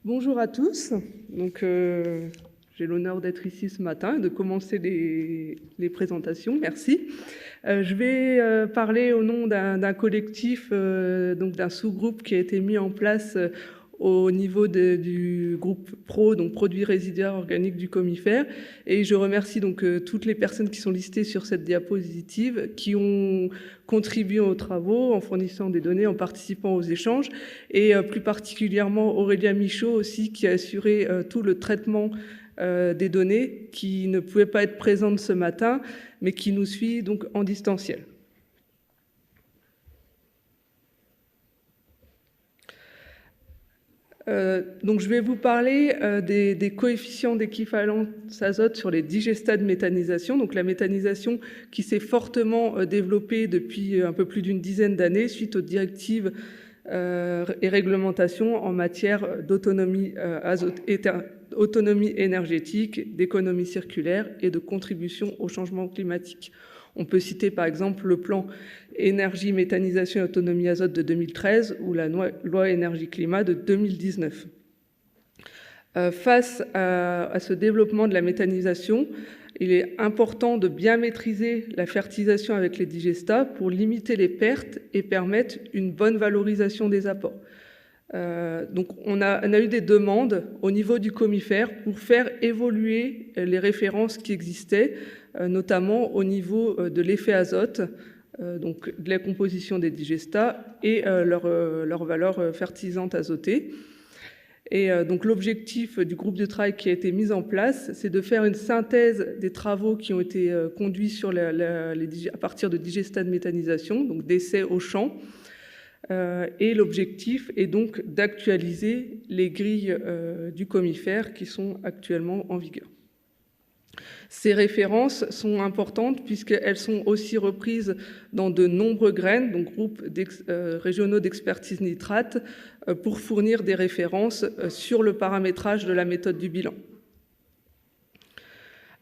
Bonjour à tous. J'ai l'honneur d'être ici ce matin et de commencer les présentations. Merci. Je vais parler au nom d'un collectif, d'un sous-groupe qui a été mis en place au niveau du groupe PRO, donc Produits résiduaires organiques du Comifère. Et je remercie toutes les personnes qui sont listées sur cette diapositive, qui ont contribué aux travaux en fournissant des données, en participant aux échanges, et plus particulièrement Aurélia Michaud aussi, qui a assuré tout le traitement des données, qui ne pouvait pas être présente ce matin, mais qui nous suit donc en distanciel. Je vais vous parler des coefficients d'équivalence azote sur les digestats de méthanisation. Donc la méthanisation qui s'est fortement développée depuis un peu plus d'une dizaine d'années suite aux directives et réglementations en matière d'autonomie autonomie énergétique, d'économie circulaire et de contribution au changement climatique. On peut citer par exemple le plan énergie, méthanisation et autonomie azote de 2013 ou la loi énergie-climat de 2019. Face à ce développement de la méthanisation, il est important de bien maîtriser la fertilisation avec les digestats pour limiter les pertes et permettre une bonne valorisation des apports. On a eu des demandes au niveau du Comifère pour faire évoluer les références qui existaient, notamment au niveau de l'effet azote, de la composition des digestats et leur valeur fertilisante azotée. Et l'objectif du groupe de travail qui a été mis en place, c'est de faire une synthèse des travaux qui ont été conduits à partir de digestats de méthanisation, donc d'essais au champ. Et l'objectif est donc d'actualiser les grilles du Comifère qui sont actuellement en vigueur. Ces références sont importantes puisqu'elles sont aussi reprises dans de nombreux graines, donc groupes régionaux d'expertise nitrate, pour fournir des références sur le paramétrage de la méthode du bilan.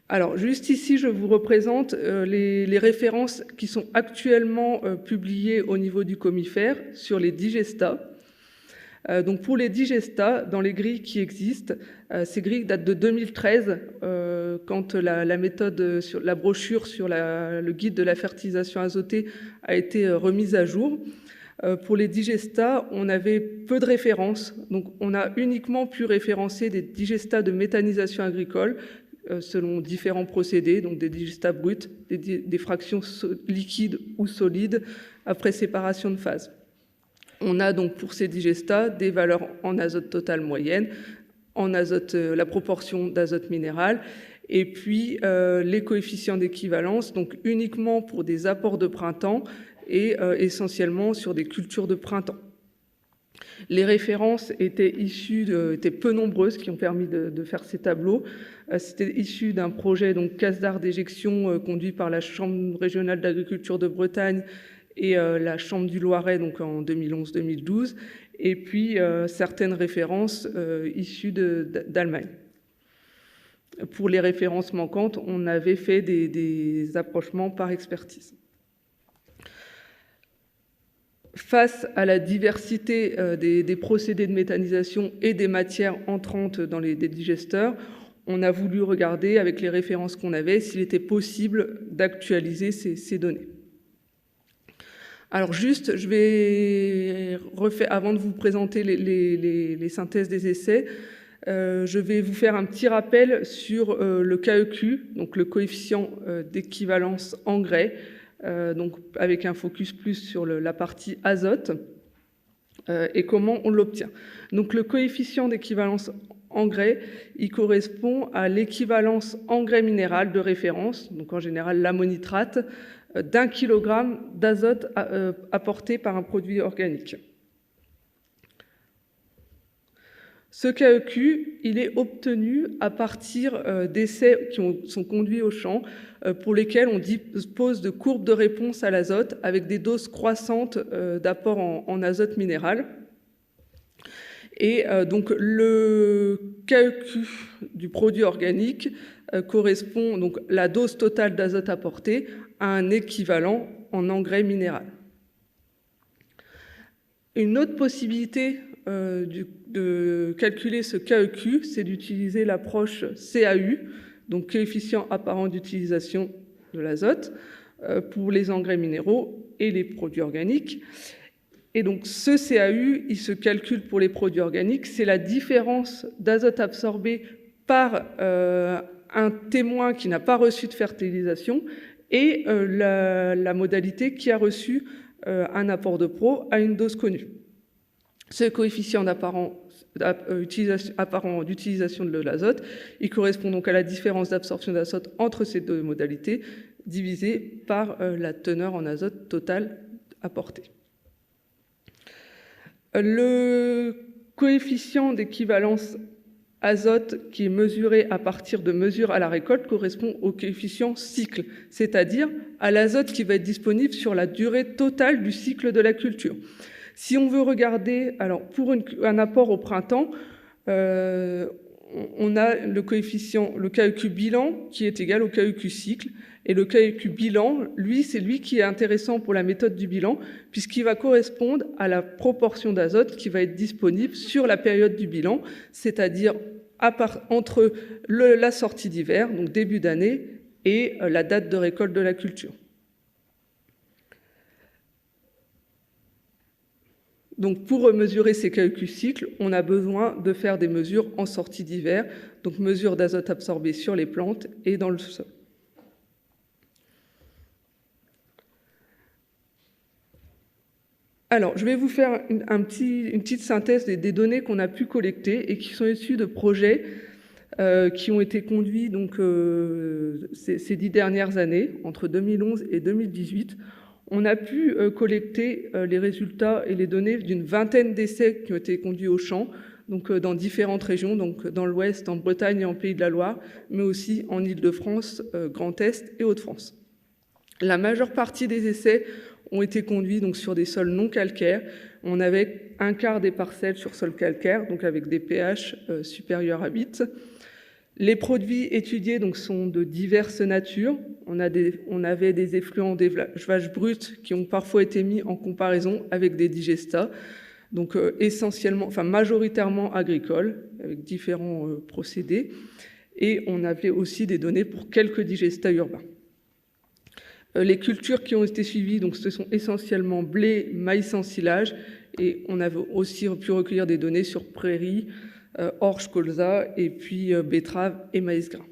Alors, juste ici, je vous représente les références qui sont actuellement publiées au niveau du Comifère sur les digestats. Donc pour les digestats, dans les grilles qui existent, ces grilles datent de 2013, quand la méthode, la brochure sur le guide de la fertilisation azotée a été remise à jour. Pour les digestats, on avait peu de références, donc on a uniquement pu référencer des digestats de méthanisation agricole selon différents procédés, donc des digestats bruts, des fractions liquides ou solides après séparation de phase. On a donc pour ces digestats des valeurs en azote total moyenne, en azote, la proportion d'azote minéral, et puis les coefficients d'équivalence, donc uniquement pour des apports de printemps et essentiellement sur des cultures de printemps. Les références étaient peu nombreuses, qui ont permis de faire ces tableaux. C'était issu d'un projet, donc casse d'art d'éjection, conduit par la Chambre régionale d'agriculture de Bretagne et la Chambre du Loiret, donc en 2011-2012, et puis certaines références issues d'Allemagne. Pour les références manquantes, on avait fait des approchements par expertise. Face à la diversité des procédés de méthanisation et des matières entrantes dans les digesteurs, on a voulu regarder, avec les références qu'on avait, s'il était possible d'actualiser ces données. Alors juste, je vais refaire, avant de vous présenter les synthèses des essais, je vais vous faire un petit rappel sur le KEQ, donc le coefficient d'équivalence engrais, donc avec un focus plus sur la partie azote et comment on l'obtient. Donc le coefficient d'équivalence engrais, il correspond à l'équivalence engrais minéral de référence, donc en général l'ammonitrate, d'1 kg d'azote apporté par un produit organique. Ce KEQ, il est obtenu à partir d'essais qui sont conduits au champ, pour lesquels on dispose de courbes de réponse à l'azote avec des doses croissantes d'apport en azote minéral. Et donc le KEQ du produit organique correspond donc la dose totale d'azote apportée à un équivalent en engrais minéral. Une autre possibilité de calculer ce KEQ, c'est d'utiliser l'approche CAU, donc coefficient apparent d'utilisation de l'azote, pour les engrais minéraux et les produits organiques. Et donc ce CAU, il se calcule pour les produits organiques, c'est la différence d'azote absorbé par un témoin qui n'a pas reçu de fertilisation et la modalité qui a reçu un apport de pro à une dose connue. Ce coefficient apparent d'utilisation de l'azote, il correspond donc à la différence d'absorption d'azote entre ces deux modalités, divisée par la teneur en azote totale apportée. Le coefficient d'équivalence azote qui est mesuré à partir de mesures à la récolte correspond au coefficient cycle, c'est-à-dire à l'azote qui va être disponible sur la durée totale du cycle de la culture. Si on veut regarder, alors pour un apport au printemps, on a le coefficient, le KEQ bilan qui est égal au KEQ cycle. Et le KEQ bilan, lui, c'est lui qui est intéressant pour la méthode du bilan, puisqu'il va correspondre à la proportion d'azote qui va être disponible sur la période du bilan, c'est-à-dire entre la sortie d'hiver, donc début d'année, et la date de récolte de la culture. Donc pour mesurer ces KEQ cycles, on a besoin de faire des mesures en sortie d'hiver, donc mesures d'azote absorbé sur les plantes et dans le sol. Alors, je vais vous faire une petite synthèse des données qu'on a pu collecter et qui sont issues de projets qui ont été conduits donc, ces 10 dernières années, entre 2011 et 2018. On a pu collecter les résultats et les données d'une vingtaine d'essais qui ont été conduits au champ, donc dans différentes régions, donc dans l'Ouest, en Bretagne et en Pays de la Loire, mais aussi en Île-de-France, Grand Est et Hauts-de-France. La majeure partie des essais ont été conduits donc, sur des sols non calcaires. On avait un quart des parcelles sur sol calcaire, donc avec des pH supérieurs à 8. Les produits étudiés donc, sont de diverses natures. On avait des effluents d'élevages bruts qui ont parfois été mis en comparaison avec des digestats, donc essentiellement, enfin majoritairement agricoles, avec différents procédés. Et on avait aussi des données pour quelques digestats urbains. Les cultures qui ont été suivies, donc, ce sont essentiellement blé, maïs en silage, et on avait aussi pu recueillir des données sur prairies, orge, colza, et puis betterave et maïs grain.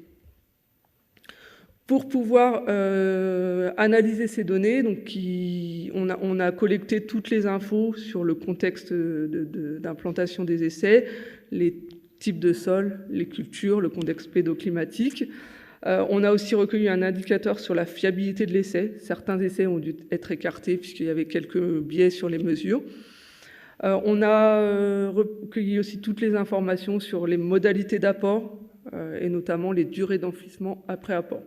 Pour pouvoir analyser ces données, donc, on a collecté toutes les infos sur le contexte d'implantation des essais, les types de sols, les cultures, le contexte pédoclimatique. On a aussi recueilli un indicateur sur la fiabilité de l'essai. Certains essais ont dû être écartés puisqu'il y avait quelques biais sur les mesures. On a recueilli aussi toutes les informations sur les modalités d'apport et notamment les durées d'enfouissement après apport.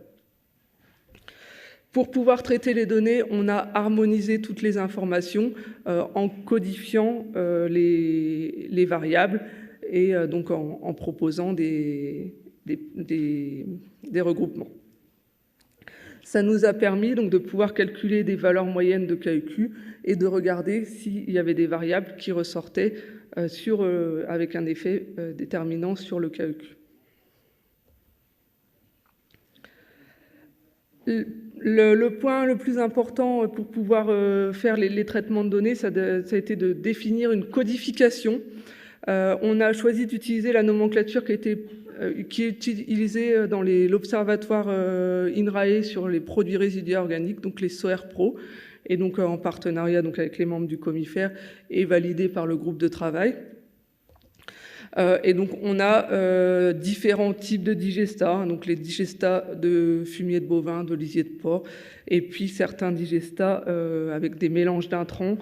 Pour pouvoir traiter les données, on a harmonisé toutes les informations en codifiant les variables et donc en proposant des regroupements. Ça nous a permis donc de pouvoir calculer des valeurs moyennes de KEQ et de regarder s'il y avait des variables qui ressortaient avec un effet déterminant sur le KEQ. Le point le plus important pour pouvoir faire les traitements de données, ça a été de définir une codification. On a choisi d'utiliser la nomenclature qui est utilisée dans l'observatoire INRAE sur les produits résiduaires organiques, donc les SOERPRO, et donc en partenariat donc avec les membres du Comifère et validé par le groupe de travail. Et donc on a différents types de digestats, donc les digestats de fumier de bovin, de lisier de porc, et puis certains digestats avec des mélanges d'intrants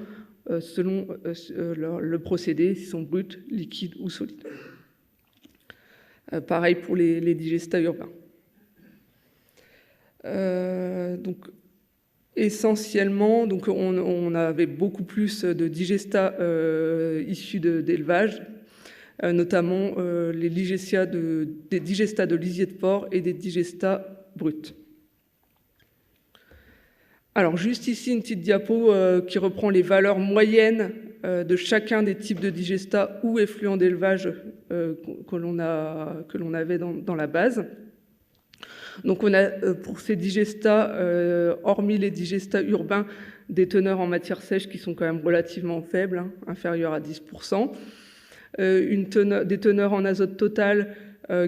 selon le procédé, s'ils sont bruts, liquides ou solides. Pareil pour les digestats urbains. Donc, essentiellement, donc on avait beaucoup plus de digestats issus d'élevage, notamment des digestats de lisier de porc et des digestats bruts. Alors, juste ici, une petite diapo qui reprend les valeurs moyennes de chacun des types de digestats ou effluents d'élevage que l'on avait dans la base. Donc on a pour ces digestats, hormis les digestats urbains, des teneurs en matière sèche qui sont quand même relativement faibles, hein, inférieures à 10%. Des teneurs en azote total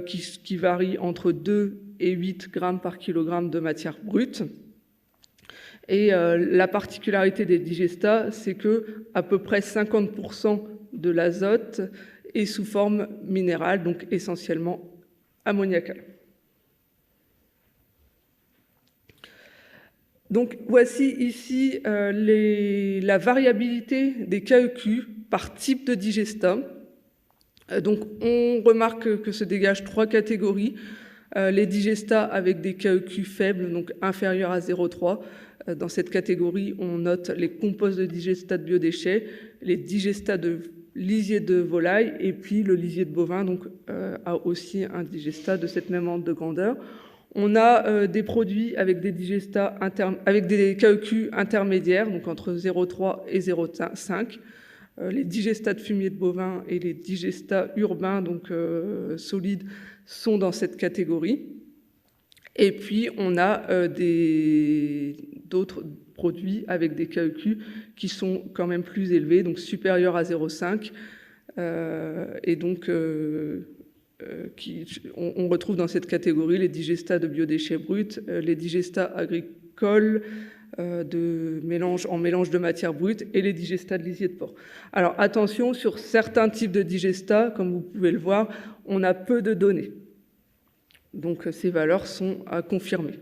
qui varient entre 2 et 8 grammes par kilogramme de matière brute. Et la particularité des digestats, c'est que à peu près 50% de l'azote est sous forme minérale, donc essentiellement ammoniacale. Donc voici ici la variabilité des KEQ par type de digestat. Donc on remarque que se dégagent 3 catégories. Les digestats avec des KEQ faibles, donc inférieurs à 0,3. Dans cette catégorie, on note les compostes de digestats de biodéchets, les digestats de lisier de volaille, et puis le lisier de bovin donc, a aussi un digestat de cette même ordre de grandeur. On a des produits avec des digestats avec des KEQ intermédiaires, donc entre 0,3 et 0,5. Les digestats de fumier de bovin et les digestats urbains, donc solides, sont dans cette catégorie. Et puis, on a d'autres produits avec des KEQ qui sont quand même plus élevés, donc supérieurs à 0,5. Et donc, on retrouve dans cette catégorie les digestats de biodéchets bruts, les digestats agricoles en mélange de matière brute et les digestats de lisier de porc. Alors, attention, sur certains types de digestats, comme vous pouvez le voir, on a peu de données. Donc ces valeurs sont à confirmer.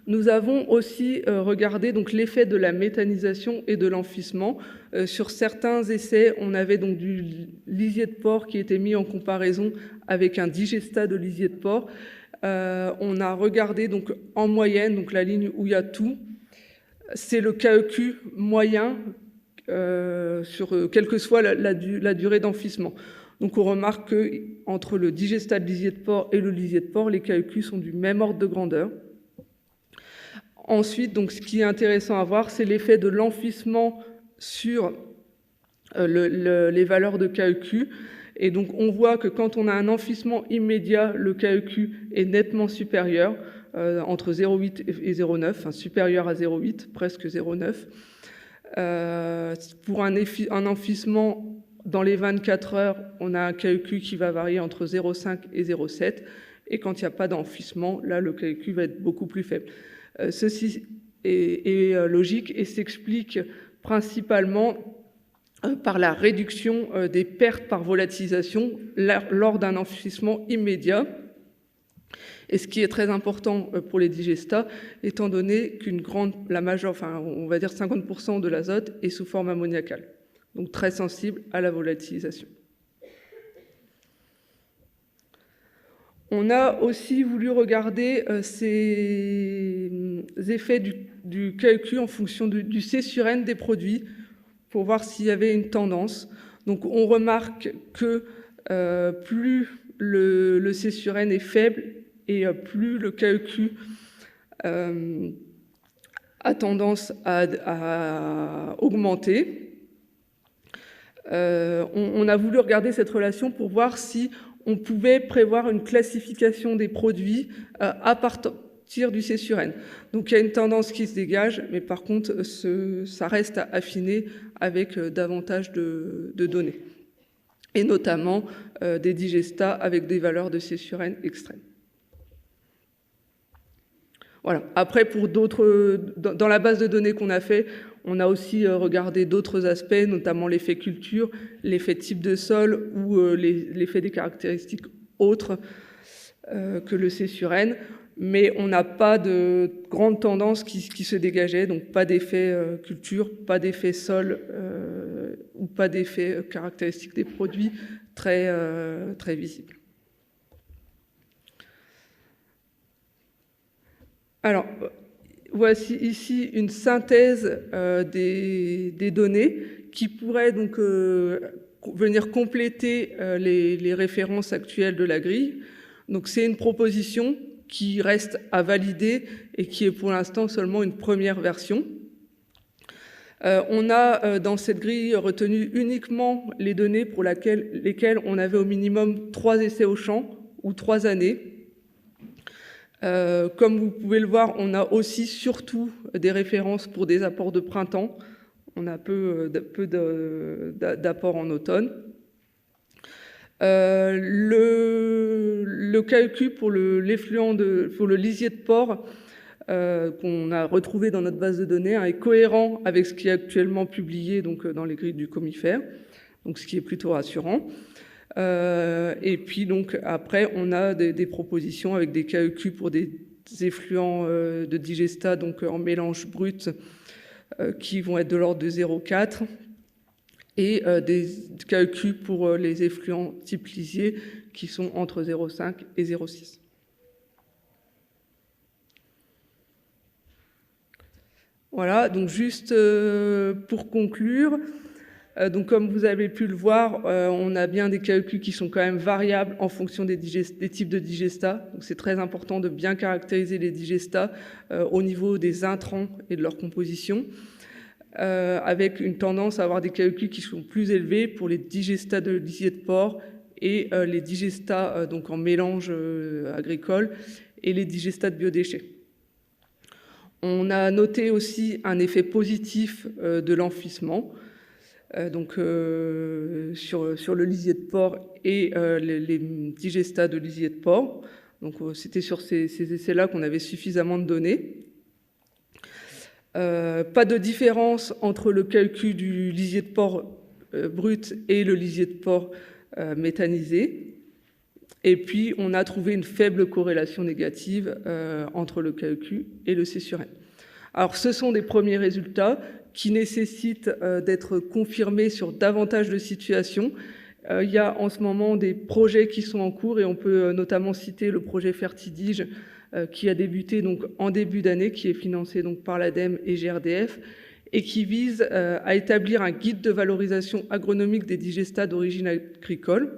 Nous avons aussi regardé donc l'effet de la méthanisation et de l'enfouissement. Sur certains essais, on avait donc du lisier de porc qui était mis en comparaison avec un digestat de lisier de porc. On a regardé donc en moyenne, donc la ligne où il y a tout, c'est le KEQ moyen sur quelle que soit la durée d'enfouissement. Donc on remarque qu'entre le digestat de lisier de porc et le lisier de porc, les KEQ sont du même ordre de grandeur. Ensuite, donc, ce qui est intéressant à voir, c'est l'effet de l'enfouissement sur les valeurs de KEQ. Et donc on voit que quand on a un enfouissement immédiat, le KEQ est nettement supérieur, entre 0,8 et 0,9, enfin, supérieur à 0,8, presque 0,9. Pour un enfouissement dans les 24 heures, on a un KEQ qui va varier entre 0,5 et 0,7. Et quand il n'y a pas d'enfouissement, là, le KEQ va être beaucoup plus faible. Ceci est logique et s'explique principalement par la réduction des pertes par volatilisation lors d'un enfouissement immédiat. Et ce qui est très important pour les digestats, étant donné on va dire 50% de l'azote est sous forme ammoniacale. Donc très sensible à la volatilisation. On a aussi voulu regarder ces effets du KEQ en fonction du C sur N des produits pour voir s'il y avait une tendance. Donc on remarque que plus le C sur N est faible et plus le KEQ a tendance à augmenter. On a voulu regarder cette relation pour voir si on pouvait prévoir une classification des produits à partir du C sur N. Donc il y a une tendance qui se dégage, mais par contre ça reste à affiner avec davantage de données, et notamment des digestats avec des valeurs de C sur N extrêmes. Voilà. Après, dans la base de données qu'on a fait, on a aussi regardé d'autres aspects, notamment l'effet culture, l'effet type de sol ou l'effet des caractéristiques autres que le C sur N, mais on n'a pas de grande tendance qui se dégageait, donc pas d'effet culture, pas d'effet sol ou pas d'effet caractéristique des produits très visible. Alors, voici ici une synthèse des données qui pourraient donc venir compléter les références actuelles de la grille. Donc c'est une proposition qui reste à valider et qui est pour l'instant seulement une première version. On a dans cette grille retenu uniquement les données pour lesquelles on avait au minimum 3 essais au champ ou 3 années. Comme vous pouvez le voir, on a aussi surtout des références pour des apports de printemps. On a peu d'apports en automne. Le calcul pour l'effluent pour le lisier de porc qu'on a retrouvé dans notre base de données est cohérent avec ce qui est actuellement publié donc, dans les grilles du comifère, donc ce qui est plutôt rassurant. Et puis donc après on a des propositions avec des KEQ pour des effluents de digestat donc en mélange brut qui vont être de l'ordre de 0,4 et des KEQ pour les effluents type lisier qui sont entre 0,5 et 0,6. Voilà, donc juste pour conclure, donc comme vous avez pu le voir, on a bien des KEQ qui sont quand même variables en fonction des types de digestats. Donc c'est très important de bien caractériser les digestats au niveau des intrants et de leur composition, avec une tendance à avoir des KEQ qui sont plus élevés pour les digestats de lisier de porc et les digestats donc en mélange agricole et les digestats de biodéchets. On a noté aussi un effet positif de l'enfouissement, donc sur le lisier de porc et les digestats de lisier de porc. Donc c'était sur ces essais-là qu'on avait suffisamment de données. Pas de différence entre le calcul du lisier de porc brut et le lisier de porc méthanisé. Et puis, on a trouvé une faible corrélation négative entre le KEQ et le C sur N. Alors, ce sont des premiers résultats qui nécessitent d'être confirmés sur davantage de situations. Il y a en ce moment des projets qui sont en cours et on peut notamment citer le projet Fertidige qui a débuté donc en début d'année, qui est financé donc par l'ADEME et GRDF et qui vise à établir un guide de valorisation agronomique des digestats d'origine agricole.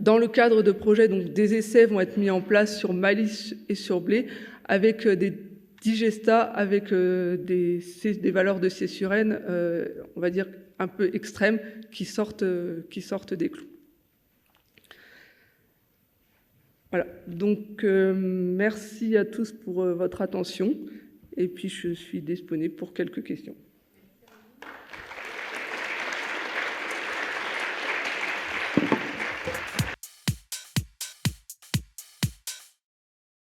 Dans le cadre de projets, donc, des essais vont être mis en place sur maïs et sur blé avec des digestats avec des valeurs de C sur N, on va dire un peu extrêmes, qui sortent des clous. Voilà, donc merci à tous pour votre attention et puis je suis disponible pour quelques questions.